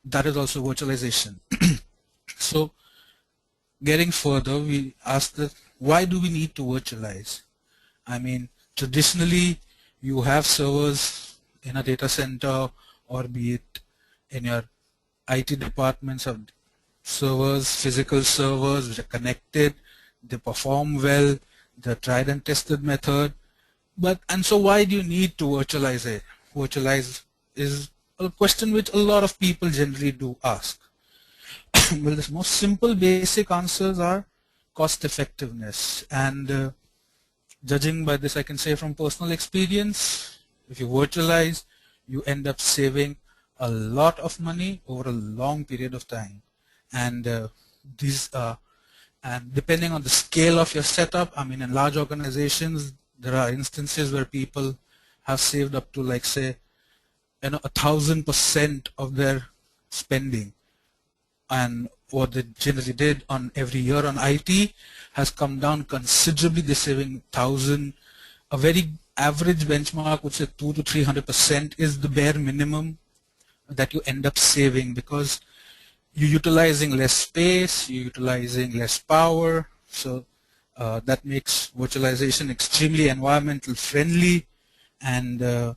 that is also virtualization. So getting further, we ask that why do we need to virtualize? I mean, traditionally you have servers in a data center, or be it in your IT departments of servers, physical servers which are connected, they perform well, the tried and tested method. And so why do you need to virtualize it? Virtualize is a question which a lot of people generally do ask. Well, the most simple basic answers are cost effectiveness, and judging by this I can say from personal experience, if you virtualize, you end up saving a lot of money over a long period of time. And these and depending on the scale of your setup, I mean, in large organizations there are instances where people have saved up to, like, say, 1,000% of their spending, and what they generally did on every year on IT has come down considerably. They're saving 1,000. A very average benchmark would say 200 to 300% is the bare minimum that you end up saving, because you're utilizing less space, you're utilizing less power. So that makes virtualization extremely environmental friendly, and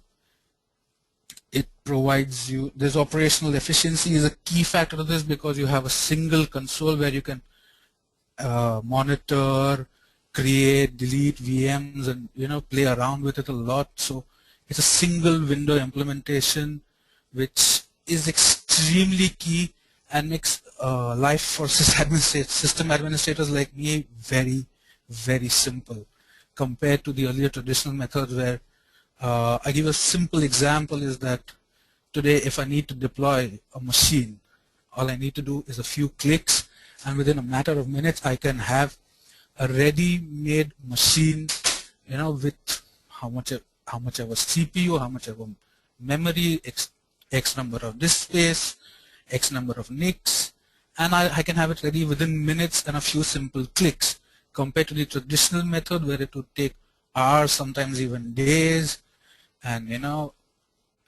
it provides you, this operational efficiency is a key factor of this, because you have a single console where you can monitor, create, delete VMs, and play around with it a lot. So it's a single window implementation, which is extremely key and makes life for system administrators like me very, very simple compared to the earlier traditional methods where I give a simple example is that today if I need to deploy a machine, all I need to do is a few clicks, and within a matter of minutes I can have a ready-made machine, with how much of a CPU, how much of a memory, X number of disk space, X number of NICs, and I can have it ready within minutes and a few simple clicks, compared to the traditional method where it would take hours, sometimes even days. And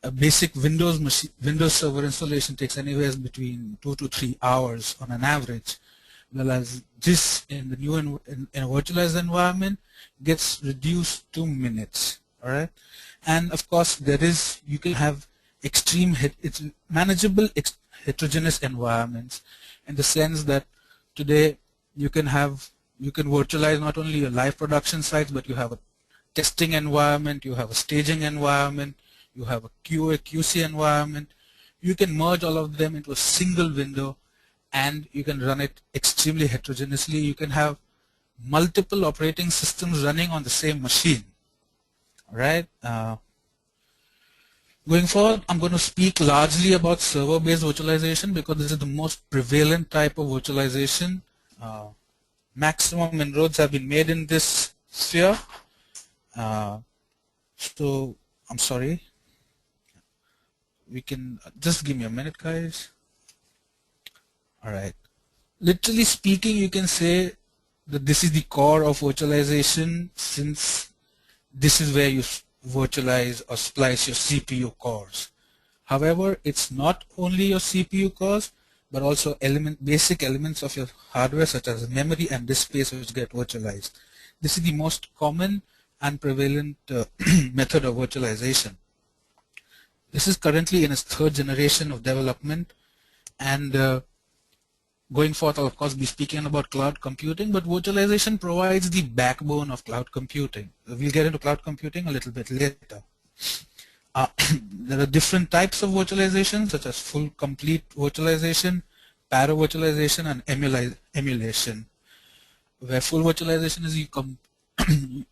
a basic Windows server installation takes anywhere between 2 to 3 hours on an average, whereas this in the new in a virtualized environment gets reduced to minutes. All right, and of course you can have it's manageable heterogeneous environments, in the sense that today you can virtualize not only your live production sites, but you have a testing environment, you have a staging environment, you have a QA QC environment. You can merge all of them into a single window, and you can run it extremely heterogeneously. You can have multiple operating systems running on the same machine. All right. Going forward, I'm going to speak largely about server-based virtualization, because this is the most prevalent type of virtualization. Maximum inroads have been made in this sphere. So I'm sorry, we can just give me a minute, guys. All right, literally speaking, you can say that this is the core of virtualization, since this is where you virtualize or splice your CPU cores. However, it's not only your CPU cores, but also basic elements of your hardware such as memory and disk space which get virtualized. This is the most common and prevalent method of virtualization. This is currently in its third generation of development, and going forth I'll of course be speaking about cloud computing, but virtualization provides the backbone of cloud computing. We'll get into cloud computing a little bit later. There are different types of virtualization, such as full complete virtualization, para-virtualization, and emulation. Where full virtualization is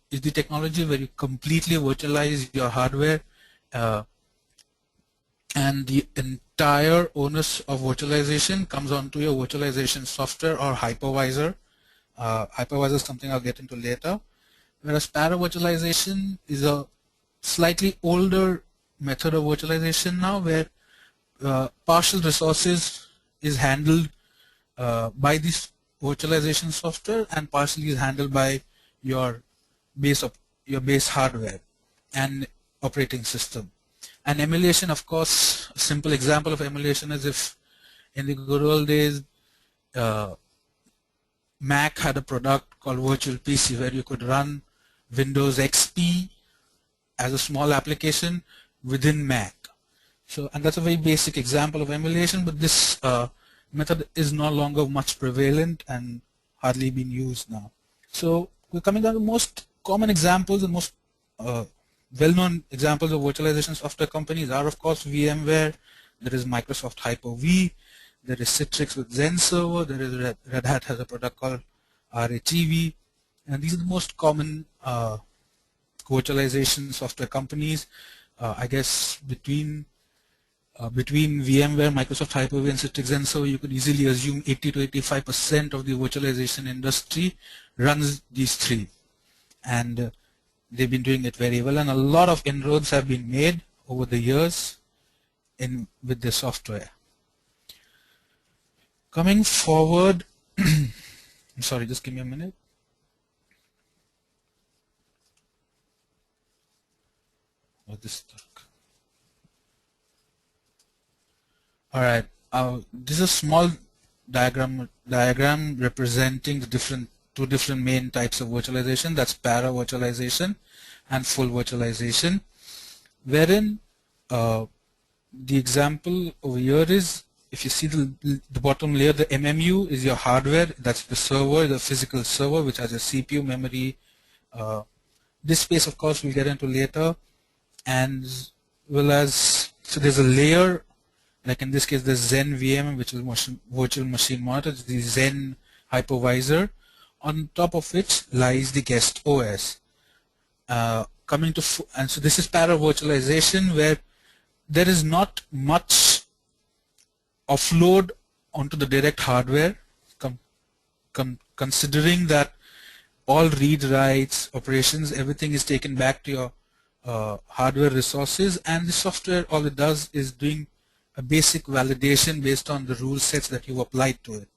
is the technology where you completely virtualize your hardware, and the entire onus of virtualization comes onto your virtualization software or hypervisor. Hypervisor is something I'll get into later. Whereas para-virtualization is a slightly older method of virtualization now, where partial resources is handled by this virtualization software, and partially is handled by your base hardware and operating system. And emulation, of course, a simple example of emulation is if In the good old days, Mac had a product called Virtual PC where you could run Windows XP as a small application within Mac. So, and that's a very basic example of emulation, but this method is no longer much prevalent and hardly being used now. So we're coming down to most common examples and most well-known examples of virtualization software companies are, of course, VMware. There is Microsoft Hyper-V. There is Citrix with Zen Server. There is Red Hat has a product called RHEV. And these are the most common virtualization software companies. I guess between VMware, Microsoft Hyper-V, and Citrix Zen Server, you could easily assume 80 to 85% of the virtualization industry runs these three. And they've been doing it very well, and a lot of inroads have been made over the years with the software. Coming forward, I'm sorry, just give me a minute. Oh, this stuck. All right, this is a small diagram representing the two different main types of virtualization. That's para-virtualization and full virtualization, wherein the example over here is, if you see the bottom layer, the MMU is your hardware. That's the server, the physical server, which has a CPU, memory. This space, of course, we'll get into later. And well as, so there's a layer, like in this case, the Zen VM, which is virtual machine monitor, the Zen hypervisor, on top of which lies the guest OS. And so this is para-virtualization, where there is not much offload onto the direct hardware, considering that all read writes, operations, everything is taken back to your hardware resources, and the software, all it does is doing a basic validation based on the rule sets that you applied to it.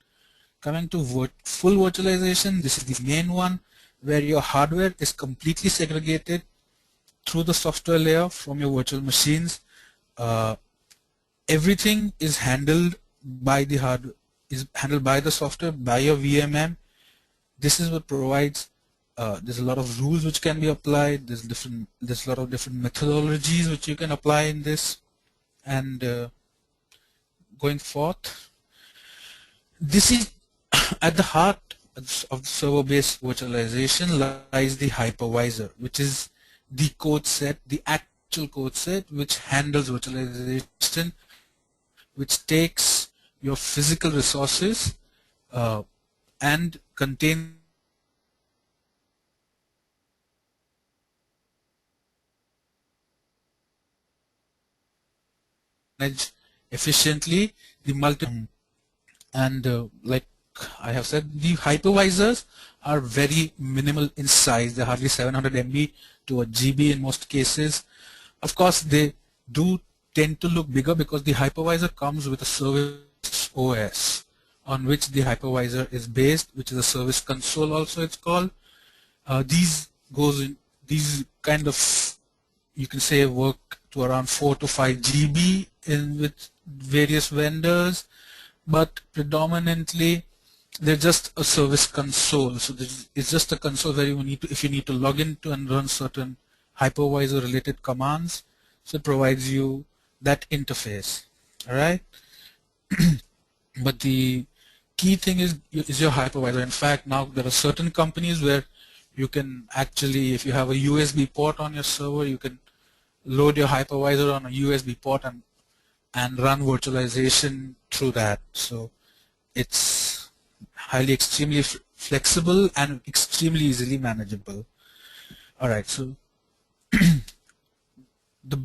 Coming to full virtualization, this is the main one, where your hardware is completely segregated through the software layer from your virtual machines. Everything is handled by the hardware, is handled by the software, by your VMM. This is what provides. There's a lot of rules which can be applied. There's a lot of different methodologies which you can apply in this. And going forth, this is at the heart of the server-based virtualization lies the hypervisor, which is the code set, the actual code set which handles virtualization, which takes your physical resources and contains efficiently the like I have said, the hypervisors are very minimal in size. They're hardly 700 MB to a GB in most cases. Of course, they do tend to look bigger because the hypervisor comes with a service OS on which the hypervisor is based, which is a service console also it's called. These kind of, you can say, work to around 4 to 5 GB with various vendors, but predominantly they're just a service console. So it's just a console where if you need to log into and run certain hypervisor related commands, so it provides you that interface. All right. But the key thing is your hypervisor. In fact, now there are certain companies where you can actually, if you have a USB port on your server, you can load your hypervisor on a USB port and run virtualization through that. So it's extremely flexible and extremely easily manageable. All right, so the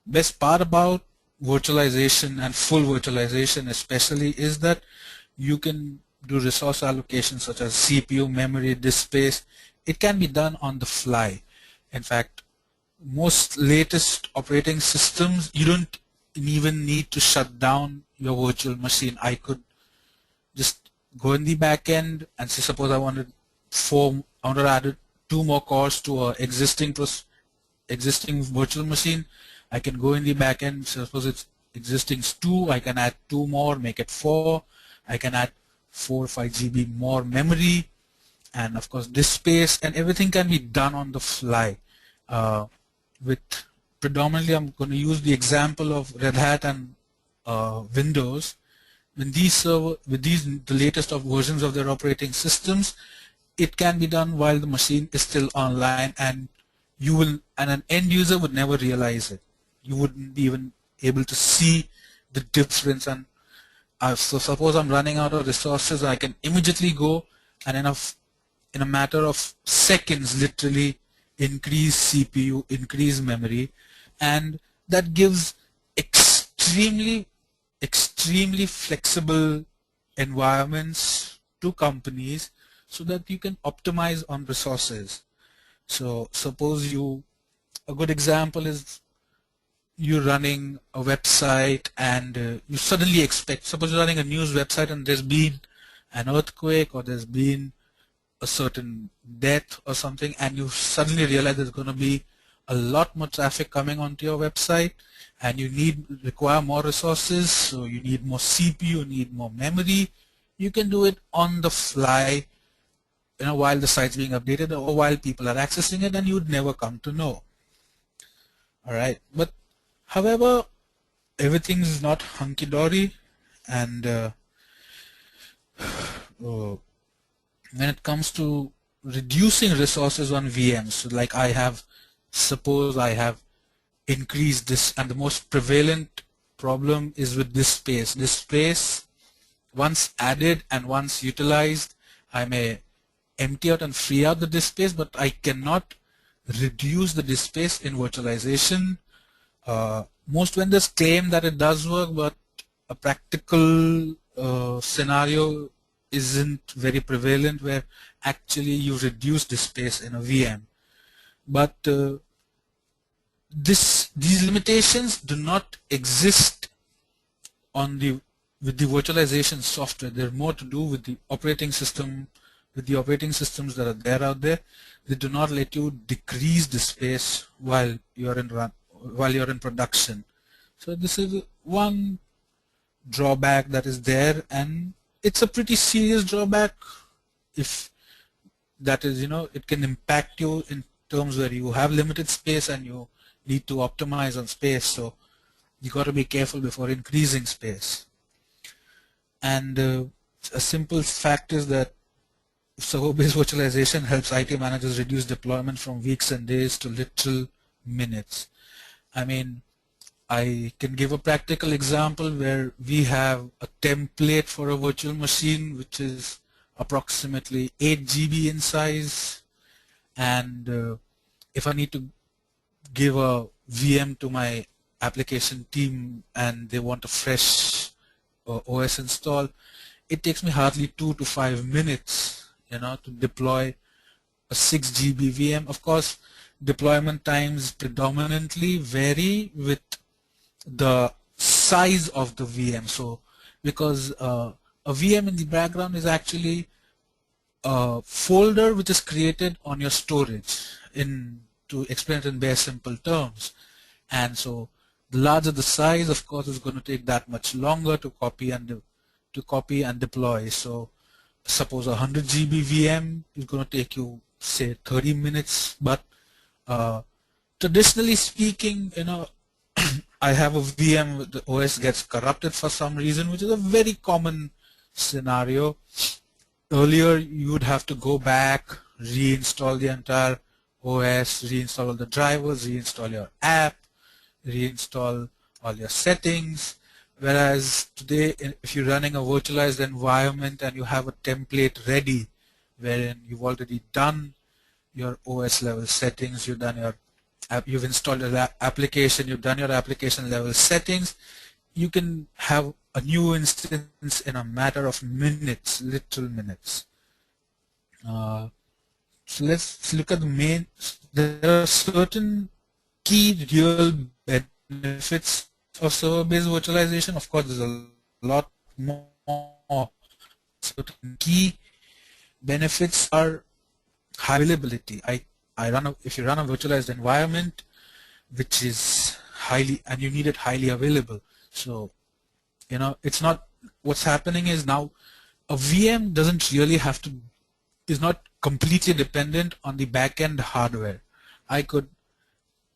best part about virtualization and full virtualization especially is that you can do resource allocation such as CPU, memory, disk space. It can be done on the fly. In fact, most latest operating systems, you don't even need to shut down your virtual machine. I could just go in the back end and say, suppose I wanted to add 2 more cores to an existing virtual machine. I can go in the back end. Suppose it's existing is 2, I can add 2 more, make it 4. I can add 4 or 5 GB more memory, and of course disk space, and everything can be done on the fly. With predominantly, I'm going to use the example of Red Hat and Windows. When the latest of versions of their operating systems, it can be done while the machine is still online, and an end user would never realize it. You wouldn't be even able to see the difference. And so suppose I'm running out of resources, I can immediately go and in a matter of seconds literally increase CPU, increase memory, and that gives extremely flexible environments to companies so that you can optimize on resources. So suppose a good example is you're running a website, and you suddenly suppose you're running a news website and there's been an earthquake or there's been a certain death or something, and you suddenly realize there's going to be a lot more traffic coming onto your website, and you require more resources, so you need more CPU, you need more memory. You can do it on the fly, while the site's being updated or while people are accessing it, and you would never come to know. All right, but however, everything is not hunky-dory, and when it comes to reducing resources on VMs, so like suppose I have increased this, and the most prevalent problem is with disk space. Disk space, once added and once utilized, I may empty out and free out the disk space, but I cannot reduce the disk space in virtualization. Most vendors claim that it does work, but a practical scenario isn't very prevalent where actually you reduce the space in a VM. But these limitations do not exist with the virtualization software. They're more to do with the operating system, with the operating systems that are there out there. They do not let you decrease the space while you're in production. So this is one drawback that is there, and it's a pretty serious drawback. If that is, it can impact you in terms where you have limited space and you need to optimize on space, so you got to be careful before increasing space. And a simple fact is that server-based virtualization helps IT managers reduce deployment from weeks and days to literal minutes. I mean, I can give a practical example where we have a template for a virtual machine which is approximately 8 GB in size, and if I need to give a VM to my application team and they want a fresh OS install, it takes me hardly 2 to 5 minutes, to deploy a 6 GB VM. Of course, deployment times predominantly vary with the size of the VM. So because a VM in the background is actually a folder which is created on your storage, to explain it in bare simple terms. And so the larger the size, of course, is going to take that much longer to copy and deploy. So suppose a 100 GB VM is going to take you, say, 30 minutes, but traditionally speaking, I have a VM, the OS gets corrupted for some reason, which is a very common scenario. Earlier, you would have to go back, reinstall the entire OS, reinstall all the drivers, reinstall your app, reinstall all your settings. Whereas today, if you're running a virtualized environment and you have a template ready, wherein you've already done your OS level settings, you've installed your application, you've done your application level settings, you can have a new instance in a matter of minutes, literal minutes. So let's look at there are certain key real benefits of server-based virtualization. Of course, there's a lot more. Certain key benefits are high availability. If you run a virtualized environment, which is and you need it highly available. So, it's not, what's happening is now a VM doesn't really have to, is not completely dependent on the back-end hardware. I could,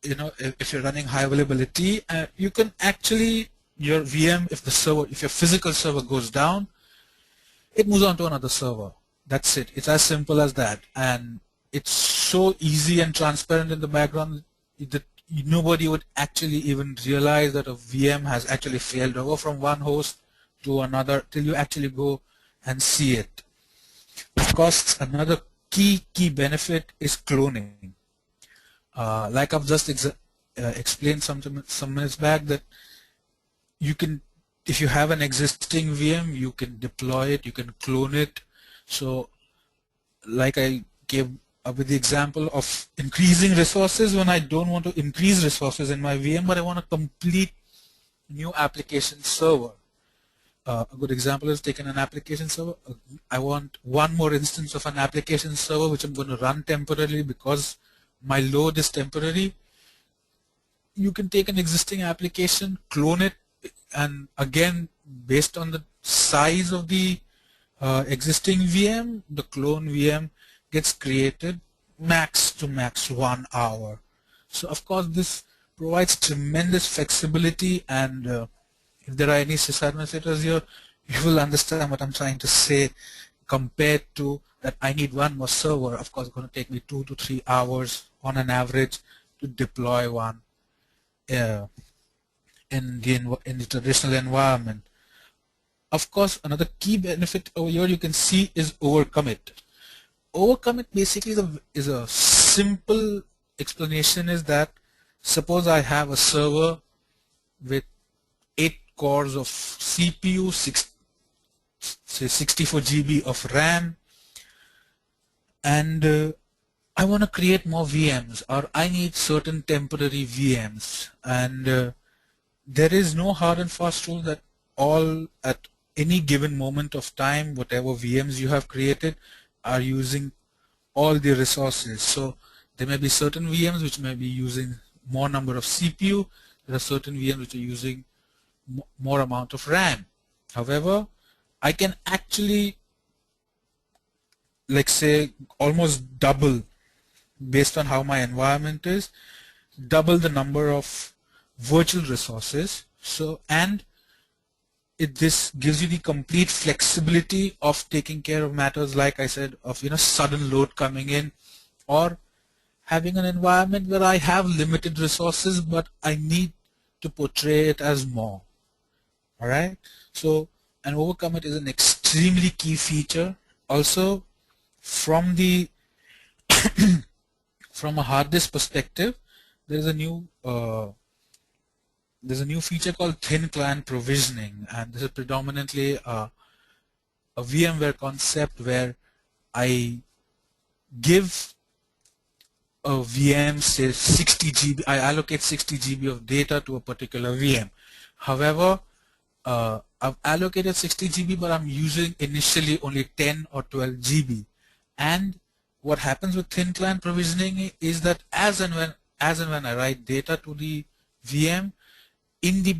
if you're running high availability, you can actually, your VM, if your physical server goes down, it moves on to another server. That's it. It's as simple as that. And it's so easy and transparent in the background that nobody would actually even realize that a VM has actually failed over from one host to another till you actually go and see it. Of course, another key benefit is cloning. Like I've just explained some minutes back, that you can, if you have an existing VM, you can deploy it, you can clone it. So like I gave with the example of increasing resources, when I don't want to increase resources in my VM, but I want a complete new application server. A good example is taking an application server. I want one more instance of an application server which I'm going to run temporarily because my load is temporary. You can take an existing application, clone it, and again, based on the size of the existing VM, the clone VM gets created max to max 1 hour. So of course this provides tremendous flexibility, and if there are any sysadministrators here, you will understand what I'm trying to say, compared to that I need one more server. Of course, it's going to take me 2 to 3 hours on an average to deploy one in the traditional environment. Of course, another key benefit over here you can see is overcommit. Overcommit basically is a simple explanation, is that suppose I have a server with 8 cores of CPU, say 64 GB of RAM, and I want to create more VMs, or I need certain temporary VMs, and there is no hard and fast rule that all at any given moment of time, whatever VMs you have created are using all the resources. So there may be certain VMs which may be using more number of CPU, there are certain VMs which are using more amount of RAM. However, I can actually, like say, almost double, based on how my environment is, double the number of virtual resources. So, and this gives you the complete flexibility of taking care of matters, like I said, of sudden load coming in, or having an environment where I have limited resources but I need to portray it as more. Alright, so an overcommit is an extremely key feature. Also, from the from a hard disk perspective, there's a new feature called thin client provisioning, and this is predominantly a VMware concept where I give a VM, say 60 GB, I allocate 60 GB of data to a particular VM. However, I've allocated 60 GB, but I'm using initially only 10 or 12 GB. And what happens with thin client provisioning is that as and when I write data to the VM, in the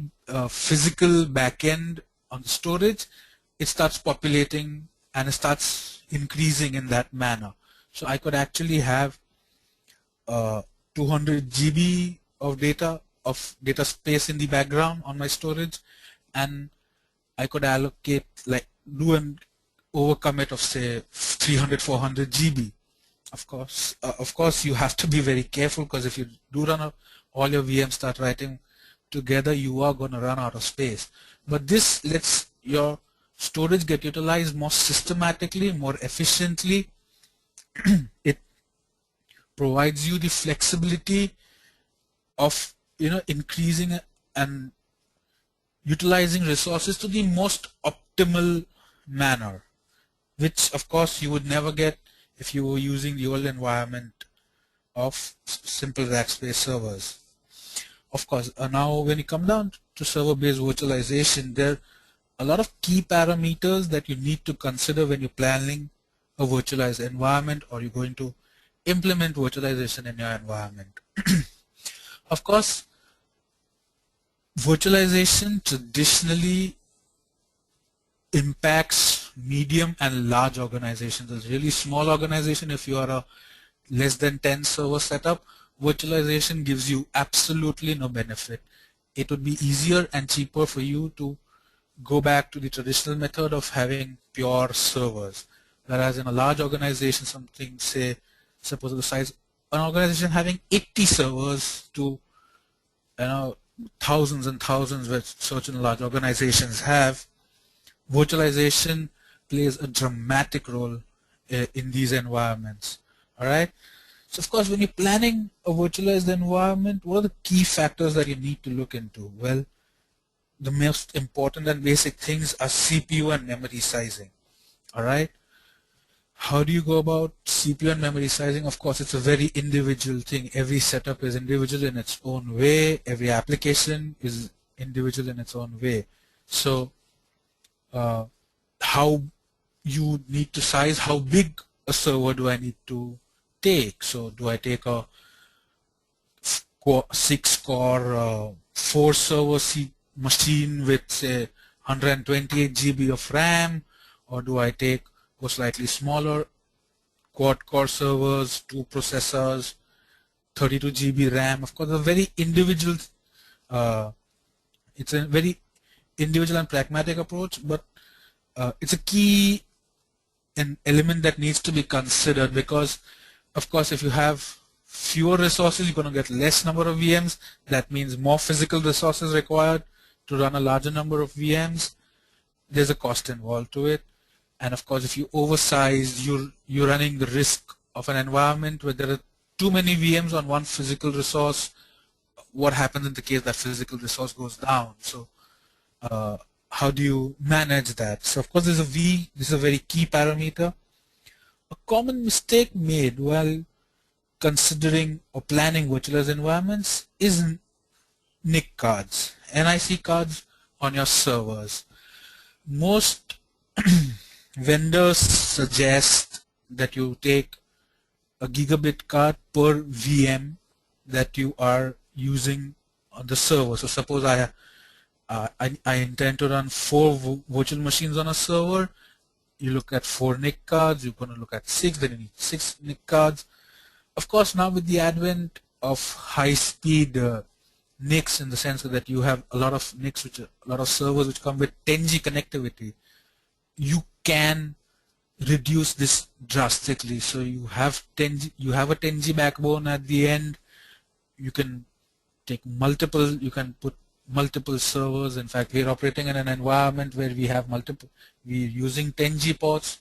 physical backend on the storage, it starts populating and it starts increasing in that manner. So I could actually have 200 GB of data space in the background on my storage, and I could allocate, like, do an overcommit of say 300-400 GB. Of course, you have to be very careful, because if you do run all your VMs start writing together, you are going to run out of space. But this lets your storage get utilized more systematically, more efficiently. It provides you the flexibility of increasing and utilizing resources to the most optimal manner, which of course you would never get if you were using the old environment of simple rack-based servers. Of course, now when you come down to server-based virtualization, there are a lot of key parameters that you need to consider when you're planning a virtualized environment, or you're going to implement virtualization in your environment. Of course, Virtualization traditionally impacts medium and large organizations. A really small organization, if you are a less than 10 server setup, virtualization gives you absolutely no benefit. It would be easier and cheaper for you to go back to the traditional method of having pure servers. Whereas in a large organization, something, say, suppose the size, an organization having 80 servers to, thousands and thousands, which certain large organizations have, virtualization plays a dramatic role in these environments. All right. So of course, when you're planning a virtualized environment, what are the key factors that you need to look into? Well, the most important and basic things are CPU and memory sizing. All right. How do you go about CPU and memory sizing? Of course, it's a very individual thing. Every setup is individual in its own way. Every application is individual in its own way. So how you need to size, how big a server do I need to take? So do I take a 6-core 4-server machine with, say, 128 GB of RAM, or do I take a slightly smaller quad-core servers, 2 processors, 32 GB RAM? Of course, a very individual. It's a very individual and pragmatic approach, but it's a key an element that needs to be considered, because of course if you have fewer resources, you're going to get less number of VMs. That means more physical resources required to run a larger number of VMs. There's a cost involved to it, and of course if you oversize, you're running the risk of an environment where there are too many VMs on one physical resource. What happens in the case that physical resource goes down? So how do you manage that? So of course this is a very key parameter. A common mistake made while considering or planning virtualized environments is NIC cards, NIC cards on your servers. Most vendors suggest that you take a gigabit card per VM that you are using on the server. So suppose I intend to run 4 virtual machines on a server. You look at 4 NIC cards, you're going to look at 6, then you need 6 NIC cards. Of course, now with the advent of high-speed NICs, in the sense that you have a lot of NICs, a lot of servers which come with 10G connectivity, you can reduce this drastically. So you have a 10G backbone at the end. You can take you can put multiple servers. In fact, we're operating in an environment where we're using 10G ports.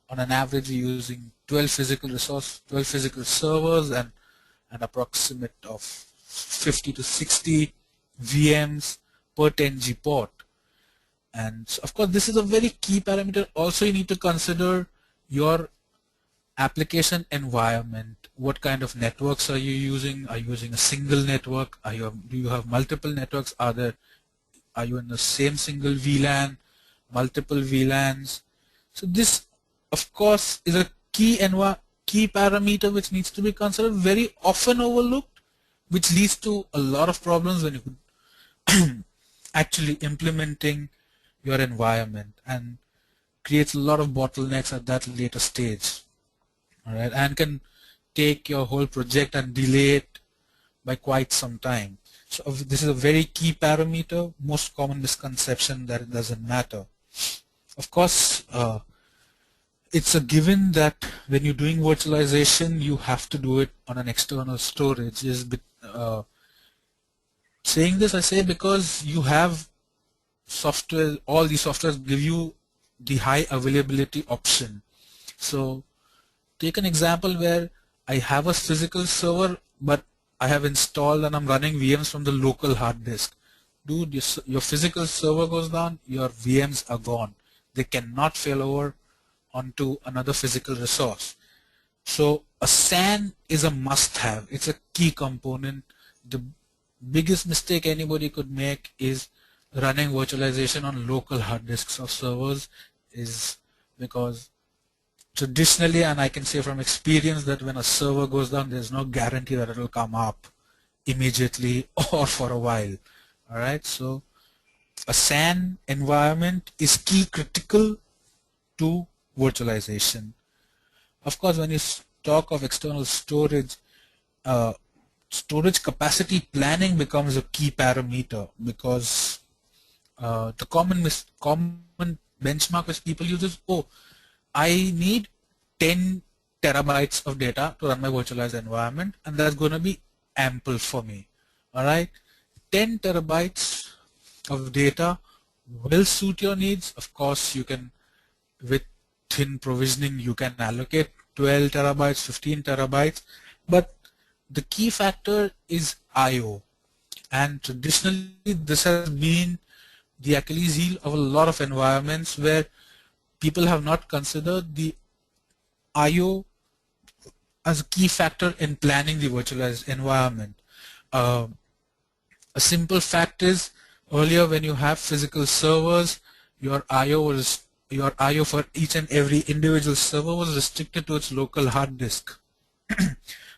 On an average, we're using 12 physical servers and an approximate of 50 to 60 VMs per 10G port. And of course, this is a very key parameter. Also, you need to consider your application environment. What kind of networks are you using? Are you using a single network? Do you have multiple networks? Are you in the same single VLAN, multiple VLANs? So this, of course, is a key parameter which needs to be considered, very often overlooked, which leads to a lot of problems when you actually implementing your environment, and creates a lot of bottlenecks at that later stage. All right, and can take your whole project and delay it by quite some time. So this is a very key parameter. Most common misconception that it doesn't matter. Of course, it's a given that when you're doing virtualization, you have to do it on an external storage. Saying this, I say because you have software, all these softwares give you the high availability option. So take an example where I have a physical server, but I have installed and I'm running VMs from the local hard disk. Dude, your physical server goes down, your VMs are gone. They cannot fail over onto another physical resource. So a SAN is a must-have. It's a key component. The biggest mistake anybody could make is running virtualization on local hard disks of servers, is because traditionally, and I can say from experience, that when a server goes down, there's no guarantee that it will come up immediately or for a while. All right, so a SAN environment is key critical to virtualization. Of course, when you talk of external storage, uh, storage capacity planning becomes a key parameter, because the common benchmark which people use is, oh, I need 10 terabytes of data to run my virtualized environment, and that's going to be ample for me. All right, 10 terabytes of data will suit your needs. Of course, you can, with thin provisioning, you can allocate 12 terabytes, 15 terabytes, but the key factor is I/O, and traditionally this has been the Achilles heel of a lot of environments, where people have not considered the I/O as a key factor in planning the virtualized environment. Uh, a simple fact is, earlier when you have physical servers, your I/O for each and every individual server was restricted to its local hard disk.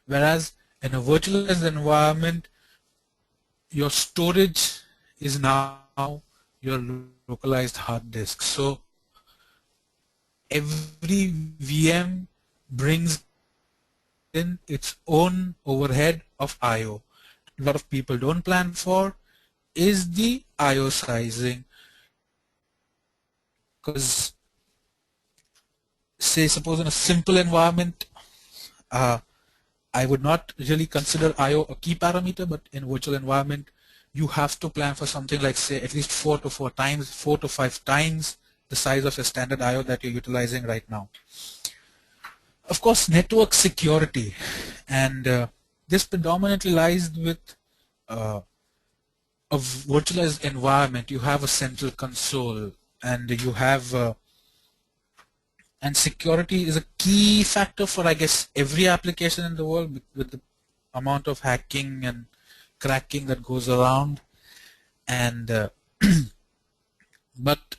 Whereas in a virtualized environment, your storage is now your localized hard disk. So every VM brings in its own overhead of I/O. A lot of people don't plan for is the I/O sizing, because say suppose in a simple environment, I would not really consider I/O a key parameter, but in virtual environment you have to plan for something like, say, at least 4 to 5 times the size of your standard I/O that you're utilizing right now. Of course, network security, and this predominantly lies with a virtualized environment. You have a central console, and you have and security is a key factor for, I guess, every application in the world, with the amount of hacking and cracking that goes around. And but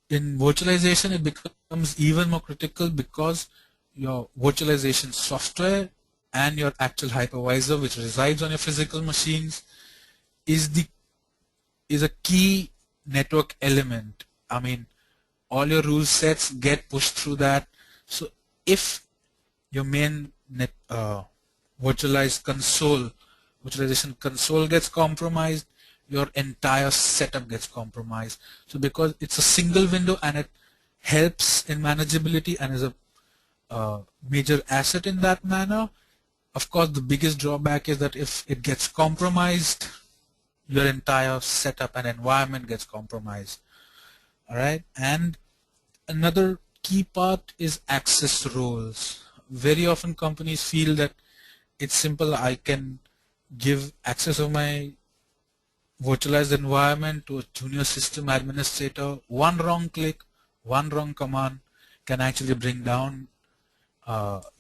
in virtualization it becomes even more critical, because your virtualization software and your actual hypervisor, which resides on your physical machines, is a key network element. I mean, all your rule sets get pushed through that. So if your main virtualization console gets compromised, your entire setup gets compromised. So because it's a single window and it helps in manageability and is a major asset in that manner, of course the biggest drawback is that if it gets compromised, your entire setup and environment gets compromised. All right, and another key part is access roles. Very often companies feel that it's simple, I can give access of my virtualized environment to a junior system administrator. One wrong click, one wrong command can actually bring down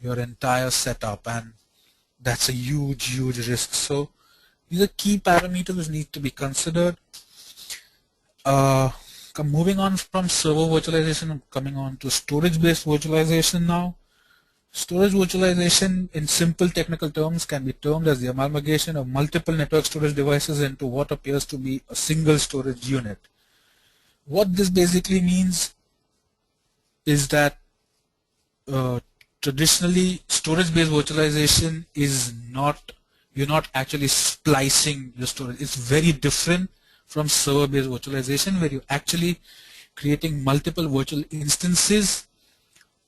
your entire setup, and that's a huge risk. So these are key parameters which need to be considered. Moving on from server virtualization, I'm coming on to storage-based virtualization now. Storage virtualization, in simple technical terms, can be termed as the amalgamation of multiple network storage devices into what appears to be a single storage unit. What this basically means is that traditionally storage-based virtualization is not, you're not actually splicing your storage. It's very different from server-based virtualization, where you're actually creating multiple virtual instances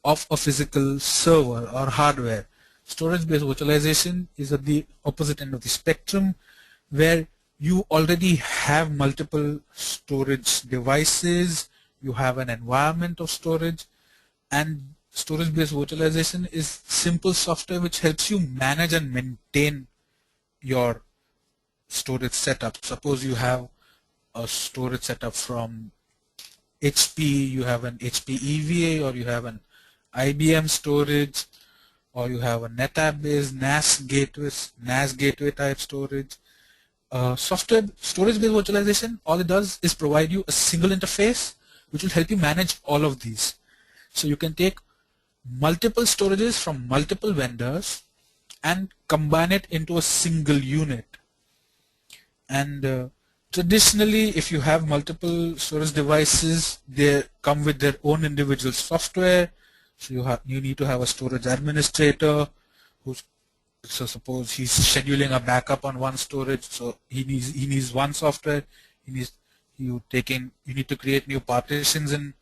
of a physical server or hardware. Storage-based virtualization is at the opposite end of the spectrum, where you already have multiple storage devices, you have an environment of storage, and storage-based virtualization is simple software which helps you manage and maintain your storage setup. Suppose you have a storage setup from HP, you have an HP EVA, or you have an IBM storage, or you have a NetApp based NAS gateway type storage. Software storage-based virtualization, all it does is provide you a single interface which will help you manage all of these. So you can take multiple storages from multiple vendors and combine it into a single unit. And Traditionally, if you have multiple storage devices, they come with their own individual software. So you need to have a storage administrator who's, so suppose he's scheduling a backup on one storage, so he needs one software. He needs you need to create new partitions in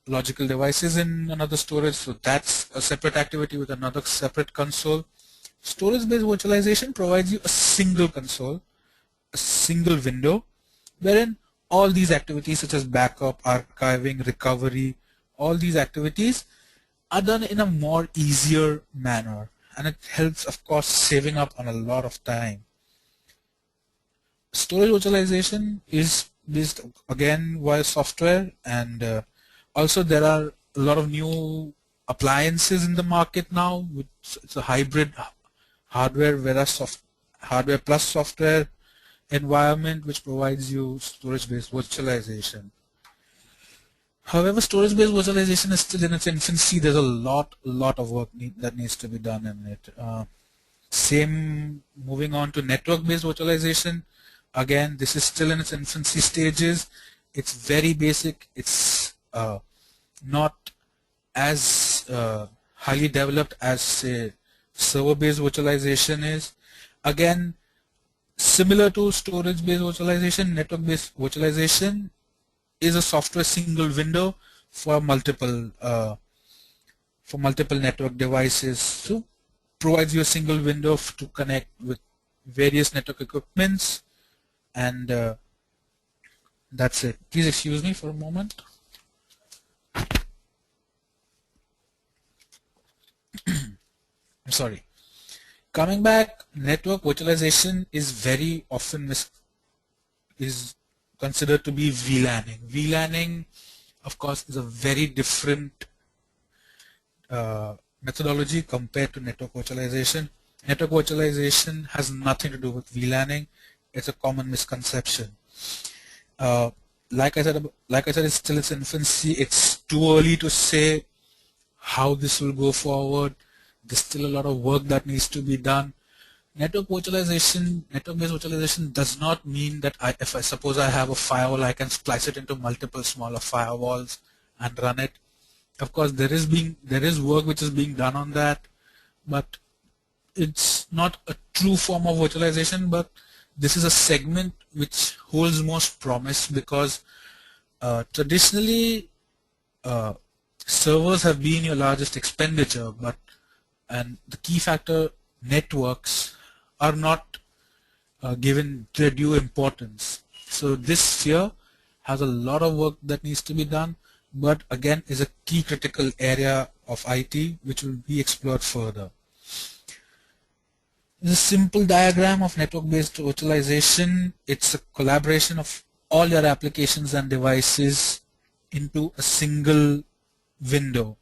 logical devices in another storage, so that's a separate activity with another separate console. Storage-based virtualization provides you a single console, a single window, wherein all these activities such as backup, archiving, recovery, all these activities are done in a more easier manner, and it helps, of course, saving up on a lot of time. Storage virtualization is based again via software, and also there are a lot of new appliances in the market now. It's a hybrid hardware plus software environment which provides you storage-based virtualization. However, storage-based virtualization is still in its infancy. There's a lot of work that needs to be done in it. Moving on to network-based virtualization. Again, this is still in its infancy stages. It's very basic. It's not as highly developed as, say, server-based virtualization is. Again, similar to storage-based virtualization, network-based virtualization is a software single window for multiple network devices. So provides you a single window to connect with various network equipments, and that's it. Please excuse me for a moment. I'm sorry. Coming back, network virtualization is very often is considered to be VLANing. VLANing, of course, is a very different methodology compared to network virtualization. Network virtualization has nothing to do with VLANing. It's a common misconception. Like I said, it's still its infancy. It's too early to say how this will go forward. There's still a lot of work that needs to be done. Network-based virtualization does not mean that if I suppose I have a firewall, I can splice it into multiple smaller firewalls and run it. Of course, there is work which is being done on that, but it's not a true form of virtualization. But this is a segment which holds most promise because traditionally servers have been your largest expenditure, and the key factor, networks, are not given their due importance. So this sphere has a lot of work that needs to be done, but again is a key critical area of IT which will be explored further. This is a simple diagram of network-based virtualization. It's a collaboration of all your applications and devices into a single window,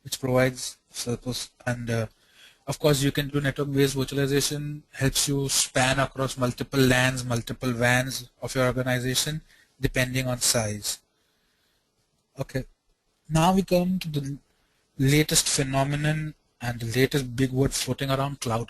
which provides purpose. And of course, you can do network-based virtualization. Helps you span across multiple LANs, multiple WANs of your organization, depending on size. Okay, now we come to the latest phenomenon and the latest big word floating around, cloud